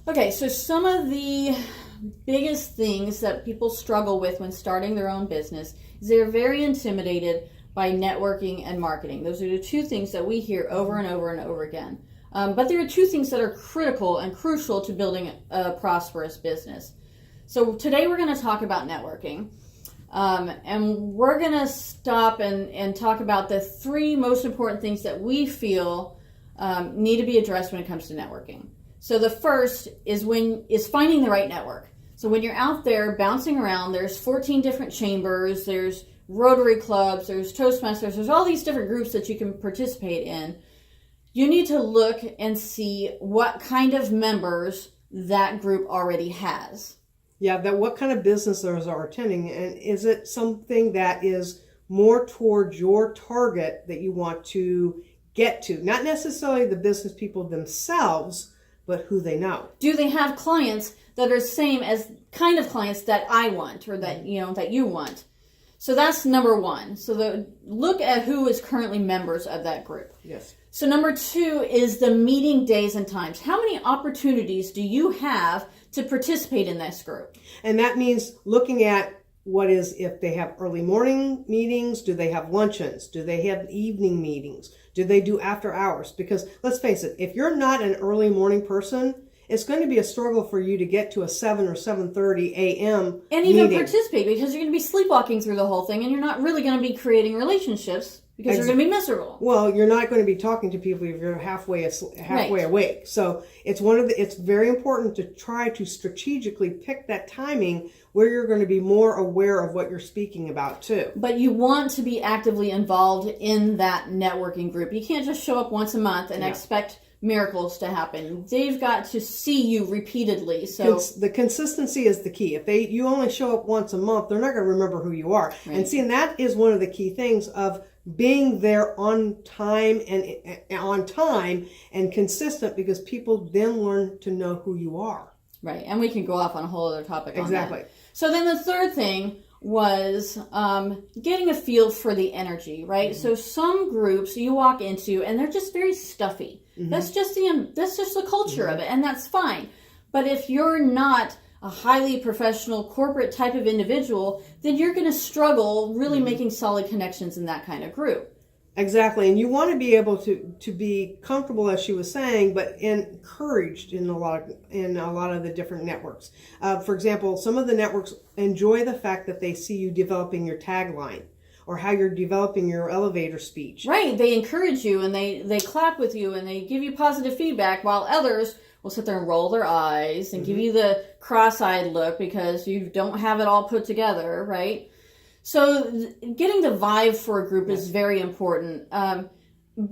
Okay, so some of the biggest things that people struggle with when starting their own business is they're very intimidated by networking and marketing. Those are the two things that we hear over and over and over again. But there are two things that are critical and crucial to building a prosperous business. So today we're going to talk about networking. And we're going to stop and talk about the three most important things that we feel need to be addressed when it comes to networking. So the first is finding the right network. So when you're out there bouncing around, there's 14 different chambers, there's Rotary clubs, there's Toastmasters, there's all these different groups that you can participate in. You need to look and see what kind of members that group already has. Yeah, that what kind of businesses are attending, and is it something that is more towards your target that you want to get to? Not necessarily the business people themselves, but who they know. Do they have clients that are the same as kind of clients that I want or that you want? So that's number one. So look at who is currently members of that group. Yes. So number two is the meeting days and times. How many opportunities do you have to participate in this group? And that means looking at if they have early morning meetings, do they have luncheons? Do they have evening meetings? Do they do after hours? Because let's face it, if you're not an early morning person, it's going to be a struggle for you to get to a 7 or 7:30 a.m. And even meeting. participate, because you're going to be sleepwalking through the whole thing and you're not really going to be creating relationships because you're going to be miserable. Well, you're not going to be talking to people if you're halfway awake. So it's very important to try to strategically pick that timing where you're going to be more aware of what you're speaking about too. But you want to be actively involved in that networking group. You can't just show up once a month and expect miracles to happen. They've got to see you repeatedly. So the consistency is the key. If you only show up once a month, they're not going to remember who you are. Right. And seeing that is one of the key things of being there on time and consistent, because people then learn to know who you are. Right. And we can go off on a whole other topic on exactly. that. So then the third thing was getting a feel for the energy, right? Mm-hmm. So some groups you walk into and they're just very stuffy. Mm-hmm. That's just the culture of it, and that's fine. But if you're not a highly professional corporate type of individual, then you're going to struggle really making solid connections in that kind of group. Exactly. And you want to be able to be comfortable, as she was saying, but encouraged in a lot of the different networks. For example, some of the networks enjoy the fact that they see you developing your tagline or how you're developing your elevator speech. Right. They encourage you and they clap with you and they give you positive feedback, while others will sit there and roll their eyes and give you the cross-eyed look because you don't have it all put together, right? So getting the vibe for a group is very important,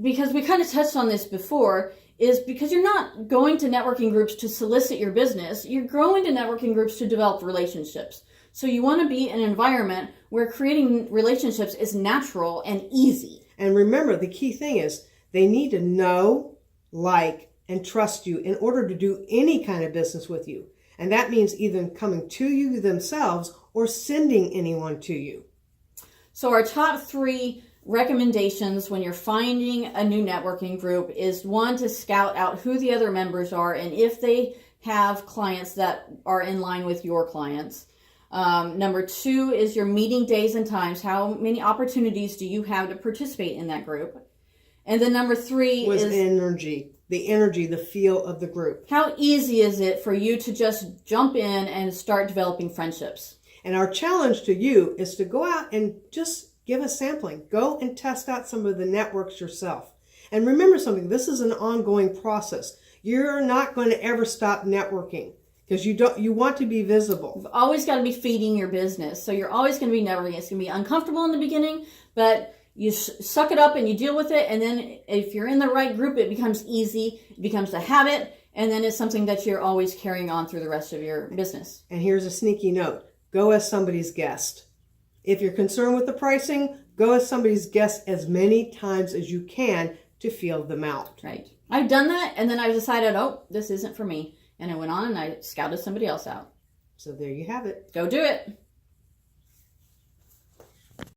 because we kind of touched on this before, is because you're not going to networking groups to solicit your business. You're going to networking groups to develop relationships. So you want to be in an environment where creating relationships is natural and easy. And remember, the key thing is they need to know, like, and trust you in order to do any kind of business with you. And that means either coming to you themselves or sending anyone to you. So our top three recommendations when you're finding a new networking group is, one, to scout out who the other members are and if they have clients that are in line with your clients. Number two is your meeting days and times. How many opportunities do you have to participate in that group? And then number three is energy. The energy, the feel of the group. How easy is it for you to just jump in and start developing friendships? And our challenge to you is to go out and just give a sampling. Go and test out some of the networks yourself. And remember something, this is an ongoing process. You're not going to ever stop networking because you want to be visible. You've always got to be feeding your business. So you're always going to be networking. It's going to be uncomfortable in the beginning, but you suck it up and you deal with it. And then if you're in the right group, it becomes easy. It becomes a habit. And then it's something that you're always carrying on through the rest of your business. And here's a sneaky note. Go as somebody's guest. If you're concerned with the pricing, go as somebody's guest as many times as you can to feel them out. Right. I've done that, and then I decided, this isn't for me. And I went on and I scouted somebody else out. So there you have it. Go do it.